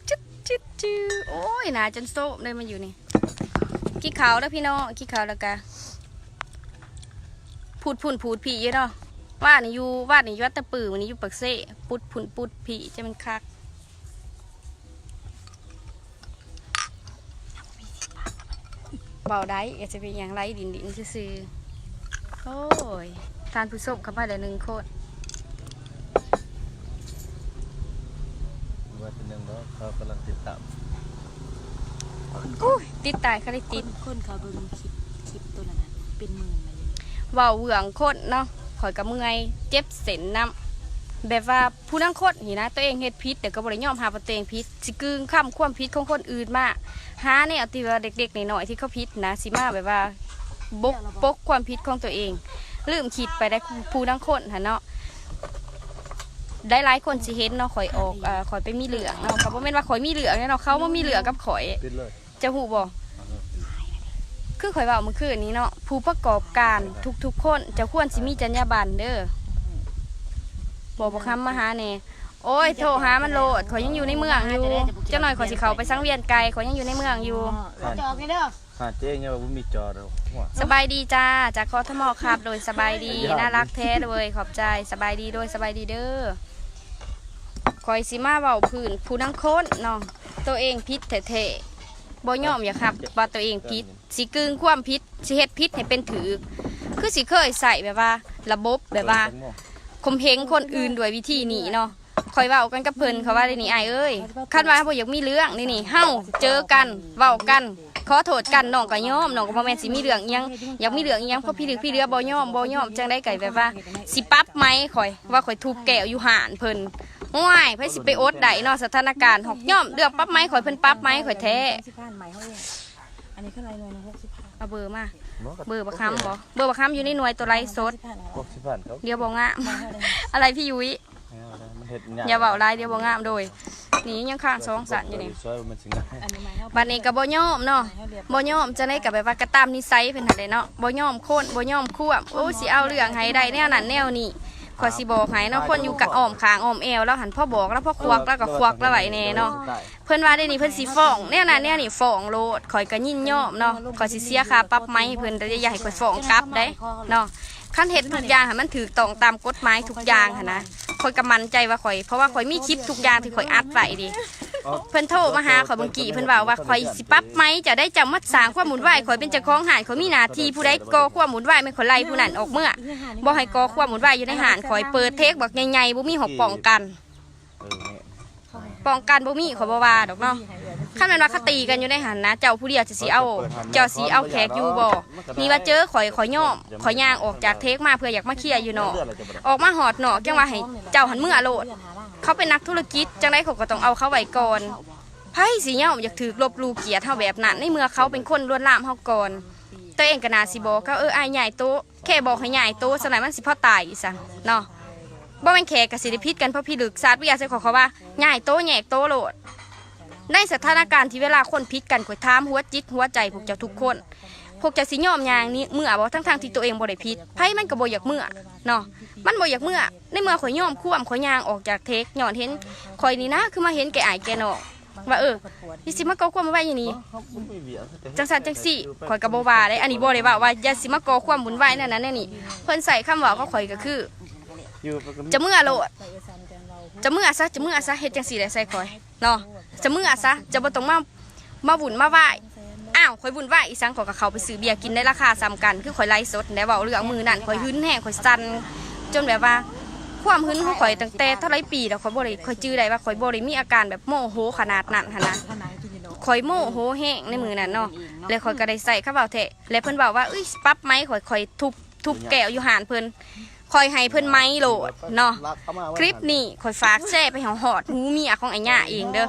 จืดโอ้ยหนาจนโซ่เลยมาอยู่นี่ขี้ขาวแล้วพี่น้องขี้ขาวแล้วกะพูดผีเยอะเนาะว่านี่อยู่วัดตะปือวันนี้อยู่ปักเซ่พูดผีจะมันคักเบาได้จะเป็นอย่างไรดินซื่อโอ้ยทานผู้ชมเข้ามาได้1 คนว่าเป็นหนึ่งแล้วเขากำลังติดตามติดตายเขาได้ติดคนเขาเบิ่งคลิปตัวนั้นเป็นหมื่นเลยเบาเหวี่ยงโคตรเนาะข่อยกับเมื่อยเจ็บเส้นน้ำแบบว่าผู้นั่งโคตรนี่นะตัวเองเฮ็ดพิษแต่ก็บ่ได้ยอมหาตัวเองพิษสิกึ่งข้ามความพิษของคนอื่นมาหาเนี่ยเอาที่ว่าเด็กๆหน่อยๆที่เขาพิษนะสิมาแบบว่าปกความพิษของตัวเองลืมคิดไปได้ผู้นั่งโคตรหั่นเนาะได้หลายคนสิเห็นเนาะข่อยออกข่อยไปมีเหลืองเนาะก็บ่แม่นว่าข่อยมีเหลืองเนาะเขาบ่มีเหลืองกับข่อยจะฮู้บ่คือข่อยว่าเมื่อคืนนี้เนาะผู้ประกอบการทุกคนจะควรสิมีจรรยาบรรณเด้อบอกคำมาหาเนี่ยโอ้ยโทรหามันโลดข่อยยังอยู่ในเมืองอยู่เจ้าหน่อยข่อยสิเขาไปสังเวียนไกลข่อยยังอยู่ในเมืองอยู่จอกันเด้อเจ๊เนี่ยว่ามีจอเราสบายดีจ้าจากคอทมครับโดยสบายดีน่ารักแท้เลยขอบใจสบายดีโดยสบายดีเด้อข่อยสิมาเบาพื้นผู้นั่งโค้นเนาะตัวเองพิษแท้ๆบ่ยอมอย่าครับว่าตัวเองพิษสิกึ่งความพิษสิเฮ็ดพิษให้เป็นถือคือสิเคยใส่แบบว่าระบบแบบว่าข่มเหงคนอื่นด้วยวิธีนี้เนาะคอยเว้ากันกับเพิ่นเขาว่าได้นี่อ้ายเอ้ยคันว่าบ่อยากมีเรื่องนี่เฮาเจอกันเว้ากันขอโทษกันน้องก็ยอมน้องก็บ่แม่นสิมีเรื่องอีหยังอยากมีเรื่องอีหยังเพราะพี่เรือบ่ยอมจังได้ไก่แบบว่าสิปรับไหมข่อยว่าข่อยทุบแก้วอยู่หานเพิ่นว้ายไผสิไปอดได้เนาะสถานการณ์หอกยอมเลือกปรับไหมข่อยเพิ่นปรับไหมข่อยแท้อันนี้คืออะไรหน่วย60,000เอาเบอร์มาเบอร์บักคำบ่เบอร์บักคำอยู่ในหน่วยตัวไรสดเดี๋ยวบ่งามอะไรพี่ยุ้ยอย่าเบาลายเดี๋ยวบ่งามโดยนี่ยังข้าง2 สันอยู่นี่บัดนี้ก็บ่ยอมเนาะบ่ยอมจะได้กับแบบว่ากระตามนิสัยเพิ่นหั่นแหละเนาะบ่ยอมโค่นบ่ยอมควบโอ้สิเอาเรื่องให้ได้แนวนั้นแนวนี้ขอยสิบอกให้เนาะคนอยู่กับอ้อมคางอ้อมแอวแล้วหันพ่อบอกแล้วพ่อควักแล้วก็ควักแล้วไว้แน่เนาะเพิ่นว่าได้นี่เพิ่นสิฟ้องแนวนั้นแนวนี้ฟ้องโลดข่อยก็ยินยอมเนาะข่อยสิเสียค่าปรับไหมเพิ่นแต่อย่าให้ข่อยฟ้องกลับได้เนาะคันเฮ็ดทุกอย่างให้มันถูกต้องตามกฎหมายทุกอย่างหั่นนะข่อยก็มั่นใจว่าข่อยเพราะว่าข่อยมีคลิปทุกอย่างที่ข่อยอัดไว้ดิเพิ่นโทรมาหาข่อยบางกี้เพิ่นว่าข่อยสิปรับไหมจะได้จำมัดสร้างความหมุนไหวข่อยเป็นเจ้าของหานข่อยมีหน้าที่ผู้ใดก่อความหมุนไหวไม่ข่อยไล่ผู้นั้นออกเมื่อบ่ให้ก่อความหมุนไหวอยู่ในหานข่อยเปิดเทคบักใหญ่ๆบ่มีหอกป้องกันบ่มีข่อยบ่ว่าดอกเนาะคันแม่นว่าเขาตีกันอยู่ในหานนะเจ้าผู้เดียวจะสิเอาแขกอยู่บ่นี่ว่าเจอข่อยย่อมข่อยย่างออกจากเทคมาเพื่ออยากมาเคลียร์อยู่เนาะออกมาหอดเนาะจังว่าให้เจ้าหันเมื่อโลดเขาเป็นนักธุรกิจจังได๋เขาก็ต้องเอาเขาไว้ก่อนไผสิย่อมอยากถือลบลูเกียรติเฮาแบบนั้นในเมื่อเขาเป็นคนลวนลามเฮาก่อนตัวเองก็น่าสิบอกเขาอ้ายใหญ่โตแค่บอกให้ใหญ่โตสมัยมันสิพอตายอีซะเนาะบ่แม่นแขกก็สิได้ผิดกันเพราะพี่ลึกศาสตร์วิทยาใส่เขาว่าใหญ่โตแหยกโตโลดในสถานการณ์ที่เวลาคนผิดกันข่อยถามหัวจิตหัวใจพวกเจ้าทุกคนพวกเจ้าสิยอมอย่างนี้เมื่อบ่ทั้งที่ตัวเองบ่ได้ผิดไผมันก็บ่อยากเมื่อเนาะมันบ่อยากเมื่อในเมื่อข่อยยอมข่อยย่างออกจากเทคย้อนเห็นข่อยนี่นะคือมาเห็นแก่อ้ายแก่น้องว่านี่สิมาก่อความไว้อย่างนี้จังซั่นจังซี่ข่อยก็บ่ว่าได้อันนี้บ่ได้ว่าอย่าสิมาก่อความวุ่นวายนั่นนี่เพิ่นใส่คำว่าของข่อยก็คือจะเมื่อโลดจะเมื่อซะเฮ็ดจังซี่ได้ใส่ข่อยเนาะจะเมื่อซะจะบ่ต้องมาวุ่นมาไหว้อ้าวข่อยวุ่นไหว้อีสังข่อยก็เข้าไปซื้อเบียร์กินได้ราคาซ้ำกันคือข่อยไล่สดได้เว้าเรื่องมือนั่นข่อยหึ้นแห้งข่อยสั่นจนแบบว่าความหึ้นของข่อยตั้งแต่เท่าไรปีแล้วข่อยบ่ได้ข่อยจื้อได้ว่าข่อยบ่ได้มีอาการแบบโมโหขนาดนั้นหั่นนะข่อยโมโหแห้งในมือนั่นเนาะแล้วข่อยก็ได้ใส่คำเว้าแท้แล้วเพิ่นบอกว่าเอ้ยปรับไหมข่อยทุบแก้วอยู่หานเพิ่นข่อยให้เพิ่นไม้โหลดเนาะคลิปนี้ข่อยฝากแชร์ไปหอดหูเมียของไอ้ย่าเองเด้อ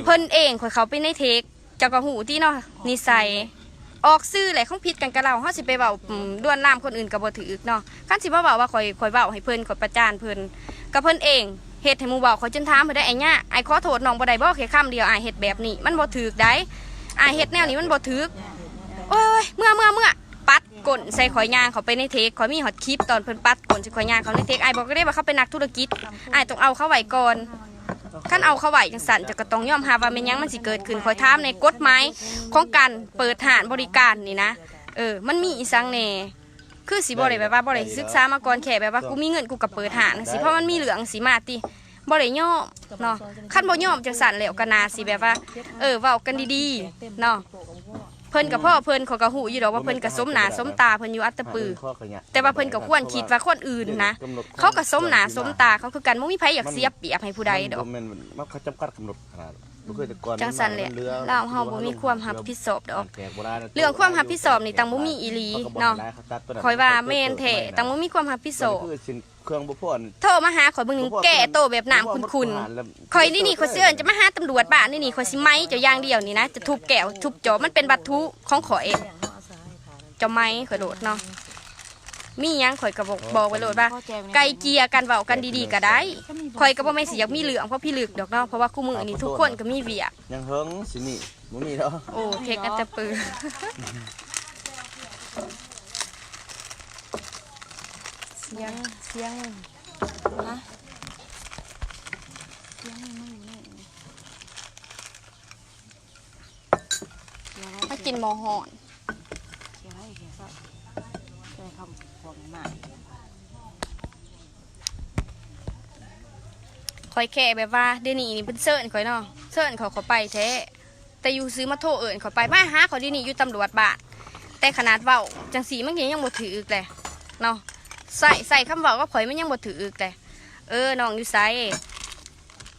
เพิ่นเองข่อยเขาไปในเทคเจ้าก็หูที่เนาะนิสัยออกซื่อแหละของผิดกันกับเราเฮาสิไปเว้าด้วนน้ำคนอื่นก็บ่ถือเนาะคันสิบ่เว้าว่าข่อยเว้าให้เพิ่นข่อยประจานเพิ่นก็เพิ่นเองเฮ็ดให้หมู่เว้าข่อยจนถามเพิ่นได้ไอ้ย่าไอ้ขอโทษน้องบ่ได้บ่แค่คำเดียวอ้ายเฮ็ดแบบนี้มันบ่ถูกได้อ้ายเฮ็ดแนวนี้มันบ่ถูกโอ้ยเมื่อปัดก้นใส่ข่อยย่างเขาไปในเทคข่อยมีฮอตคลิปตอนเพิ่นปัดก้นใส่ข่อยย่างเขาในเทคอ้ายบอกก็ได้ว่าเขาเป็นนักธุรกิจอ้ายต้องเอาเขาไว้ก่อน คันเอาเขาไว้จังซั่นจะก็ต้องยอมรับว่าแม่นหยังมันสิเกิดขึ้นข่อยถามในกฎหมายของการเปิดห้านบริการนี่นะมันมีอีสังแหน่คือสิบ่ได้แบบว่าบ่ได้ศึกษามาก่อนแค่แบบว่ากูมีเงินกูก็เปิดห้านสิเพราะมันมีเหลืองสิมาติบ่ได้ยอมเนาะคันบ่ยอมจังซั่นแล้วก็น่าสิแบบว่าเว้ากันดีๆเนาะเพิ่นกับพ่อเพิ่นเขาก็ฮู้อยู่ดอกว่าเพิ่นก็สมหน้าสมตาเพิ่นอยู่อัตตปือแต่ว่าเพิ่นก็ควรคิดว่าคนอื่นนะเขาก็สมหน้าสมตาเขาคือกันบ่มีไผอยากเสียเปรียบให้ผู้ใดดอกมันเขาจำกัดกำหนดขนาดจังซั่นแหละลาวเฮาบ่มีความรับผิดชอบดอกเรื่องความรับผิดชอบนี่ตังบ่มีอีหลีเนาะข่อยว่าแม่นแท้ตังบ่มีความรับผิดชอบเครื่องบ่พอโทรมาหาข่อยเบิ่งนึงแก่โตแบบน้ำขุ่นๆข่อยนี่ข่อยสิเอิ้นจะมาหาตำรวจบ้านนี่ข่อยสิไม้เจ้าอย่างเดียวนี่นะจะทุบแก้วทุบจอมันเป็นวัตถุของข่อยเจ้าไม้ข่อยโดดเนาะมีหยังข่อยก็บอกไว้โลดว่าไกลเกลี่ยกันเว้ากันดีๆก็ได้ข่อยก็บ่แม่นสิอยากมีเรื่องเพราะพี่ลึกดอกเนาะเพราะว่าคู่มือนี่ทุกคนก็มีเวียกยังเฮิงสินี่บ่มีดอกโอ้เทคอันตะปือเสียงฮะเสียงมากินหมอหอนคอยแค่แบบว่าเดี๋ยวนี้นี่เป็นเซิร์นคอยเนาะเซิร์นเขาไปแท้แต่อยู่ซื้อมาโทรเอิญเขาไปมาหาเขาเดี๋ยวนี้อยู่ตำรวจบ้านแต่ขนาดเว้าจังสีมันยังบ่ถืออึกเลยเนาะใส่คำเว้าก็ข่อยมันยังบ่ถืออึกเลยน้องอยู่ไส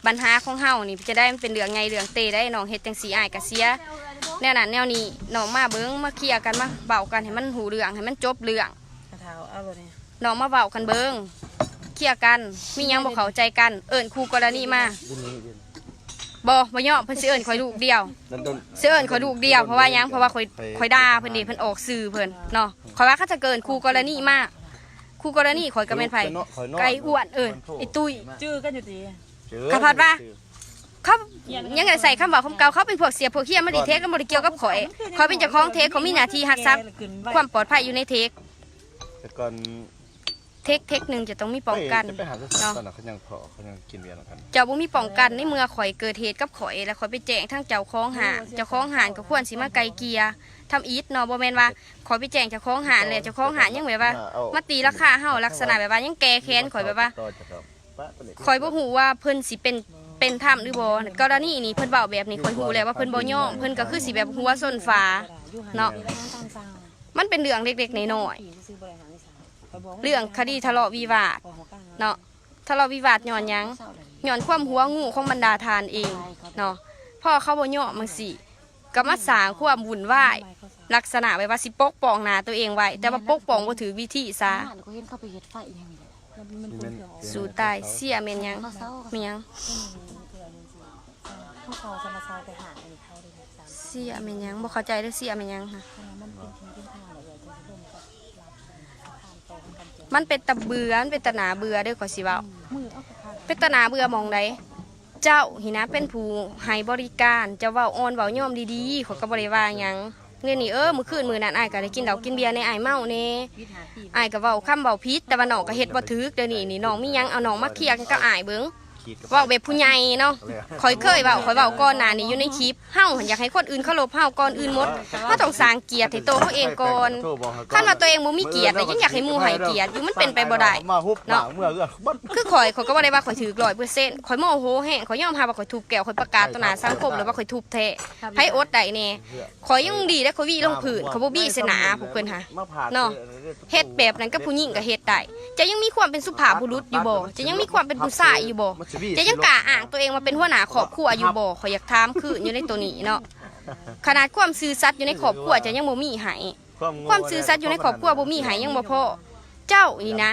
ปัญหาของเฮานี่จะได้มันเป็นเรื่องไงเรื่องเตได้น้องเฮ็ดจังสีอ้ายก็เสียแนวนั้นแนวนี้น้องมาเบิ้งมาเคลียร์กันมาเบากันให้มันหูเรื่องให้มันจบเรื่องน้องมาเบากันเบิ้งเคลียร์กันมียังบ่เข้าใจกันเอิ้นคู่กรณีมาบ่ย่อเพิ่นสิเอิ้นข่อยลูกเดียวสิเอิ้นข่อยลูกเดียวเพราะว่ายังเพราะว่าข่อยด่าเพิ่นดิเพิ่นออกสื่อเพิ่นเนาะข่อยว่าเขาจะเกินคู่กรณีมาคู่กรณีข่อยก็แม่นไผไก่อ้วนไอ้ตุ้ยจื้อกันอยู่ดีกะพัดว่าเขายังไงใส่คำบอกคำเก่าเขาเป็นพวกเสียพวกเขี้ยมันดีเทคกันบริเกี่ยวกับข่อยเขาเป็นเจ้าของเทคเขามีหน้าที่รักษาความปลอดภัยอยู่ในเทคแต่ก่อนเทคหนึ่งจะต้องมีป้องกันเนาะเขายังกินเบียร์กันเจ้าบ่มีป้องกันในเมื่อข่อยเกิดเหตุกับข่อยแล้วข่อยไปแจ้งทั้งเจ้าของหานก็ควรสิมาไกลเกลี่ยทำอีทเนาะบ่แม่นว่าข่อยไปแจ้งเจ้าของหานแล้วเจ้าของหานยังแบบว่ามาตีราคาเฮาลักษณะแบบว่ายังแก้แค้นข่อยแบบว่าข่อยบ่ฮู้ว่าเพิ่นสิเป็นธรรมหรือบ่กรณีนี้เพิ่นเว้าแบบนี้ข่อยฮู้แล้วว่าเพิ่นบ่ยอมเพิ่นก็คือสิแบบหัวส้นฟ้าเนาะมันเป็นเรื่องเล็กๆน้อยๆเรื่องคดีทะเลาะวิวาทเนาะทะเลาะวิวาทย้อนหยังย้อนความหัวงูของบรรดาทานเองเนาะพ่อเขาบ่ยอมจังซี่ก็มาสร้างความวุ่นวายลักษณะแบบว่าสิปกป้องหน้าตัวเองไว้แต่ว่าปกป้องบ่ถือวิธีซะสู่ตายเสียแม่นหยังแม่นหยังเสียแม่นหยังบ่เข้าใจเด้อเสียแม่นหยังค่ะมันเป็นตะเบือมันเป็นตะหนาเบือเด้อขอยสิเว้าเป็นตะหนาเบือมองใดเจ้าหินะเป็นผู้ให้บริการเจ้าเว้าอ่อนเว้าย่อมดีๆเขาก็บ่ได้ว่าหยังเงี้ยนี่มื้อคืนมื้อนั้นอ้ายก็ได้กินเหล้ากินเบียร์ในอ้ายเมาแน่อ้ายก็เว้าคำเว้าผิดแต่ว่าน้องก็เฮ็ดบ่ถูกเดี๋ยวนี้น้องมีหยังเอาน้องมาเคลียร์กันกับอ้ายเบิ่งเว้าแบบผู้ใหญ่เนาะข่อยเคยเว้าก่อนหน้านี้อยู่ในคลิปเฮาอยากให้คนอื่นเคารพเฮาก่อนอื่นหมดเฮาต้องสร้างเกียรติให้ตัวเฮาเองก่อนคันว่าตัวเองบ่มีเกียรติยังอยากให้หมู่ให้เกียรติอยู่มันเป็นไปบ่ได้เนาะคือข่อยก็บ่ได้ว่าข่อยถูก 100% ข่อยโมโหแฮงข่อยยอมรับว่าข่อยทุบแก้วข่อยประกาศต่อหน้าสังคมเลยว่าข่อยทุบแท้ไผอดได้แน่ข่อยยังดีได้ข่อยวี่ลงพื้นข่อยบ่บี้ใส่หน้าพวกเพิ่นหาเนาะเฮ็ดแบบนั้นกับผู้หญิงก็เฮ็ดได้จะยังมีความเป็นสุภาพบุรุษอยู่บ่จะยังมีความเป็นผู้ชายอยู่บ่จะยังกล้าอ้างตัวเองมาเป็นหัวหน้าครอบครัวอยู่บ่ข่อยอยากถามคืออยู่ในตัวนี้เนาะขนาดความซื่อสัตย์อยู่ในครอบครัวจะยังบ่มีให้ความซื่อสัตย์อยู่ในครอบครัวบ่มีให้ยังบ่พอเจ้านี่นะ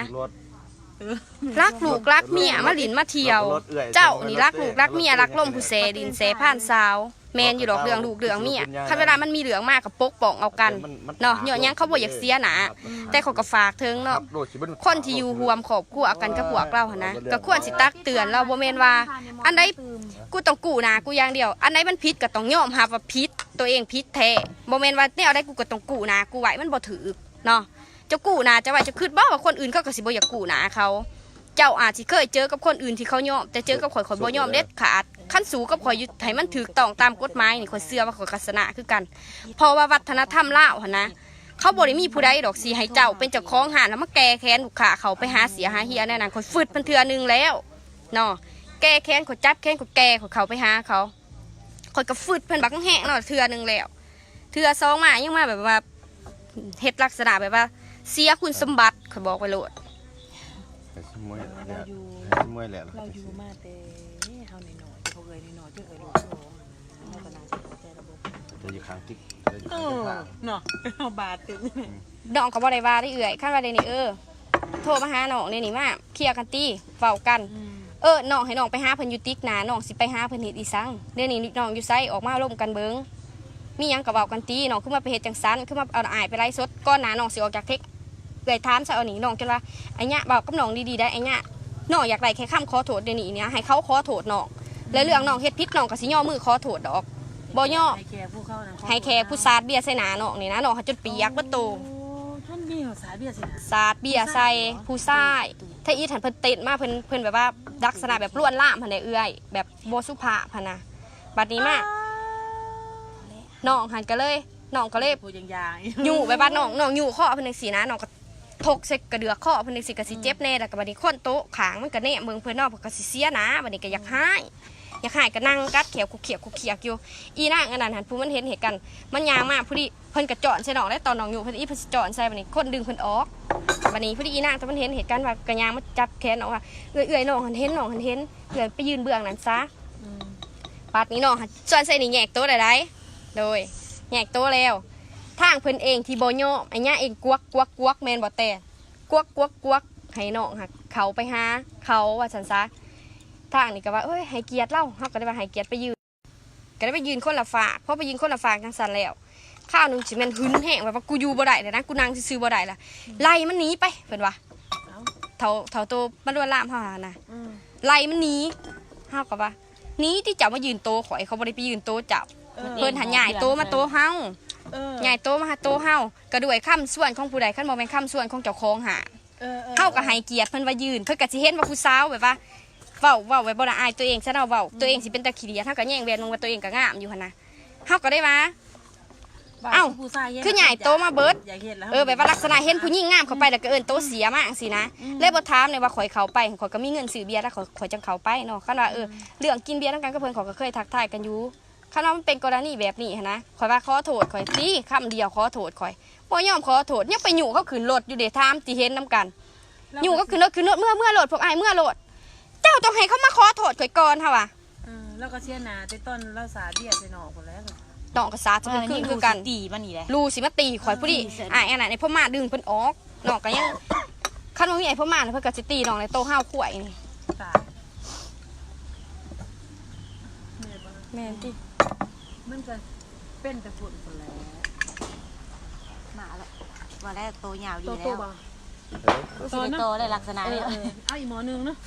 รักลูกรักเมียมาหลินมาเที่ยวเจ้านี่รักลูกรักเมียรักล่มผู้เสดินเสผ่านสาวแมนอยู่ดอกเรื่องลูกเรื่องเมียคันเวลามันมีเหลืองมากกับปกป้องเอากันเนาะย้อนยังเขาบ่อยากเสียหนาแต่เขาก็ฝากถึงเนาะคนที่อยู่รวมครอบครัวกันกับพวกเราหั่นนะก็ควรสิตักเตือนเราบ่แม่นว่าอันใดกูต้องกู้หน้ากูอย่างเดียวอันใดมันผิดก็ต้องยอมรับว่าผิดตัวเองผิดแท้บ่แม่นว่าแนวใดกูก็ต้องกู้หน้ากูไว้มันบ่ถูกเนาะจะกู้หน้าจะไว้จะคิดบ่ว่าคนอื่นเขาก็สิบ่อยากกู้หน้าเขา เจ้าอาจสิเคยเจอกับคนอื่นที่เขายอมแต่เจอกับข่อยบ่ยอมเด็ดขาดขั้นสูงกับข่อยอยู่ให้มันถูกต้องตามกฎหมายนี่ข่อยเชื่อว่าข่อยกัสนะคือกันเพราะว่าวัฒนธรรมลาวหั่นนะเขาบ่ได้มีผู้ใดดอกสิให้เจ้าเป็นเจ้าของห้านแล้วมาแก้แค้นลูกค้าเขาไปหาเสียหาเฮียแน่นั่นข่อยฟึดมันเทื่อนึงแล้วเนาะแก้แค้นข่อยจับแค้นข่อยแก้ข่อยเขาไปหาเขาข่อยก็ฟึดเพิ่นบักแห้งเนาะเทื่อนึงแล้วเทื่อสองมายังมาแบบว่าเฮ็ดลักษณะแบบว่าเสียคุณสมบัติข่อยบอกไว้โลด ให้สิมวยแหละให้สิมวยแหละ เราอยู่มาแต่เฮาหน่อยๆเขาเอ่ยหน่อยๆจนเอ่ยลูกโตเราก็น่าสิเข้าใจระบบ จะอยู่ข้างติ๊กจะอยู่ เอ ข้าง อ ข้าง เนาะเอาบาดตึง น้องก็บ่ได้ว่าได้เอื่อยขั้นว่าได้นี่โทรมาหาน้องนี่มาเคลียร์กันตีเฝ้ากันน้องให้น้องไปหาเพิ่นอยู่ติ๊กหนาน้องสิไปหาเพิ่นเฮ็ดอีสังเดี๋ยวนี้น้องอยู่ไสออกมาร่วมกันเบิ่งมีหยังก็เว้ากันตีน้องขึ้นมาไปเฮ็ดจังซั้นขึ้นมาเอาอ้ายไปไล่สดก่อนหน้าน้องสิออกจากเทคเอื่อยถามซะเอานี่น้องจนว่าไอ้เนี่ยเว้ากับน้องดีๆได้ไอ้เนี่ยน้องอยากได้แค่คำขอโทษเดี๋ยวนี้เนี่ยให้เขาขอโทษน้องแล้วเรื่องน้องเฮ็ดผิดน้องก็สิย่อมือขอโทษดอกบ่ย่อ ให้แคร์ผู้เข้านะ ให้แค่ผู้สาดเบียร์ใส่หน้าน้องนี่นะน้องเขาจนเปียกเบิดโต ท่านมีสายเบียร์สินะ สาดเบียร์ใส่ผู้ชายถ้าอีถันเพิ่นเต้นมาเพิ่นแบบว่าลักษณะแบบล้วนล่ามพันได้เอื้อยแบบโบสุภาพะนะบัดนี้มาน้องหันก็เลยน้องก็เลย ผู้ยังยาง อยู่แบบว่าน้องอยู่ข้อเพิ่นจังซี่นะน้องก็ทกใส่กระเดือกข้อเพิ่นจังซี่ก็สิเจ็บแน่แล้วก็บัดนี้คนโต๊ะขางมันก็แน่เมืองเพิ่นเนาะเพิ่นก็สิเสียนะบัดนี้ก็อยากหายก็นั่งกัดแขวคุกเขียกอยู่อีนางอันนั้นหันผู้มันเห็นเหตุการณ์มันยางมากพอดีเพิ่นกระจอนใส่น้องได้ตอนน้องอยู่เพิ่นอีเพิ่นสิจอนใส่บัดนี้คนดึงเพิ่นออกบัดนี้พอดีอีนางแต่มันเห็นเหตุการณ์ว่ากระยางมันจับแขนน้องว่าเอื้อยน้องหันเห็นเอื้อยไปยืนเบื้องนั้นซะบัดนี้น้องหันจอนใส่นี่แยกโต๊ะได้โดยแยกโต๊ะแล้วทางเพิ่นเองที่บ่ยอมไอ้ย่าเองกวักแม่นบ่แต่กวักให้น้องหักเขาไปหาเขาว่าซั่นซะทางนี่ก็ว่าเอ้ยให้เกียรติเล่าเฮาก็ได้ว่าให้เกียรติไปยืนก็ได้ไปยืนคนละฝากเพราะไปยืนคนละฝากจังซั่นแล้วข้าวนึงสิแม่นหึนแห้งแบบว่ากูอยู่บ่ได้เลยนะกูนั่งซื่อๆบ่ได้ล่ะไล่มันหนีไปเพิ่นว่าเท่าโตมันลวนลามเฮาหานะไล่มันหนีเฮาก็ว่าหนีที่เจ้ามายืนโตข่อยเขาบ่ได้ไปยืนโตเจ้าเพิ่นหันใหญ่โตมาโตเฮาใหญ่โตมาหาโตเฮาก็ด้วยคำส่วนของผู้ใดคันบ่แม่นคำส่วนของเจ้าของหาเฮาก็ให้เกียรติเพิ่นว่ายืนเพิ่นก็สิเห็นว่าผู้สาวแบบว่าเว้าไว้บ่ละอายตัวเองซะเนาะเว้าตัวเองสิเป็นตะขี้เดียดเฮาก็แย่งแหวนลงว่าตัวเองก็งามอยู่หั่นน่ะเฮาก็ได้ว่าเอ้าคือใหญ่โตมาเบิดแบบว่าลักษณะเห็นผู้หญิงงามเข้าไปแล้วก็เอิ้นโตเสียมากจังซี่นะเลยบ่ถามเลยว่าข่อยเข้าไปข่อยก็มีเงินซื้อเบียร์แล้วข่อยจังเข้าไปเนาะคันว่าเรื่องกินเบียร์นำกันกับเพิ่นข่อยก็เคยทักทายกันอยู่คันว่ามันเป็นกรณีแบบนี้หั่นนะข่อยว่าขอโทษข่อยติคำเดียวขอโทษข่อยบ่ยอมขอโทษยังไปอยู่เขาขึ้นรถอยู่เด้ถามที่เห็นนำกันอยู่ก็ขึ้นรถเมื่อโหลดพวกอ้ายเมื่อโหลดเจ้าต้องให้เขามาขอโทษข่อยก่อนค่ะว่ะ แล้วก็เชียร์นาแต่ต้นเราสาเบียร์ใส่หนอกหมดแล้ว น้องก็สาจะคือกัน ตีมันนี่แหละ รูสิมาตีข่อยผู้ดีอันนั้นไอ้พ่อมาดึงเพิ่นออกน้องก็ยังคันว่ามีไอ้พ่อมาเพิ่นก็สิตีน้องในโตห้าวข่วยนี่ ตาย แม่นติ มันจะเป็นแต่ฝุ่นหมดแล้ว มาแล้วว่าแล้วโตยาวดี โต แล้ว บ่ สิได้โตได้ลักษณะนี้ เอาอีกหมอนึงเนาะ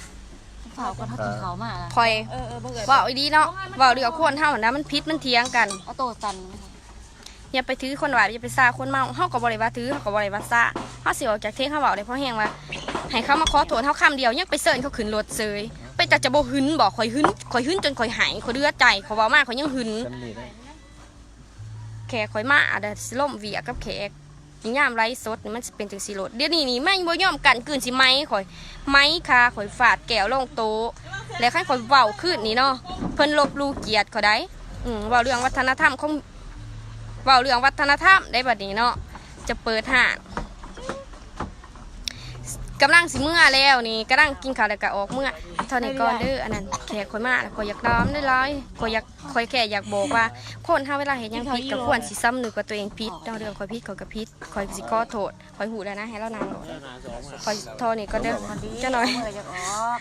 เผาก็ทักกินเขามาละ ข่อย บ่เกิด เว้าอีดีเนาะเว้าเรื่องคนเฮานะมันผิดมันเถียงกัน เอาโตสัน อย่าไปถือคนว่าอย่าไปซ่าคนเมาเฮาก็บ่ได้ว่าถือเฮาก็บ่ได้ว่าซ่าเฮาสิออกจากเทงเฮาเว้าได้เพราะแฮงว่าให้เขามาขอโทษเฮาคำเดียวยังไปเซิ้นเขาขึ้นรถเซยไปแต่จะบ่หึนบ่ข่อยหึนจนข่อยหายข่อยเดือดใจข่อยเว้ามาข่อยยังหึน จำนี่ได้ แขกข่อยมาเด้อสิล่มเวียกับแขกยามไร้สดนี่มันสิเป็นจังซี่โลดเดี๋ยวนี้นี่แม่งบ่ยอมกันกืนสิไม้ข่อยไม้คาข่อยฟาดแก้วลงโต๊ะแล้วคันข่อยเว้าขึ้นนี่เนาะเพิ่นลบลู่เกียรติเขาได้เว้าเรื่องวัฒนธรรมของเว้าเรื่องวัฒนธรรมได้บัดนี้เนาะจะเปิดห้างกำลังสิเมื่อแล้วนี่กำลังกินข้าวแล้วก็ออกเมื่อเท่านี้ก่อนเด้ออันนั้นแขกข่อยมาแล้วข่อยอยากน้อมได้ร้อยข่อยแค่อยากบอกว่าคนถ้าเวลาเห็นหยังผิดก็ควรสิซ้ำนึกว่าตัวเองผิดเรื่องข่อยผิดข่อยก็ผิดข่อยสิขอโทษข่อยหูแล้วนะให้เรานางข่อยเท่านี้ก็เด้อเจ้าหน่อย เมื่อจะออก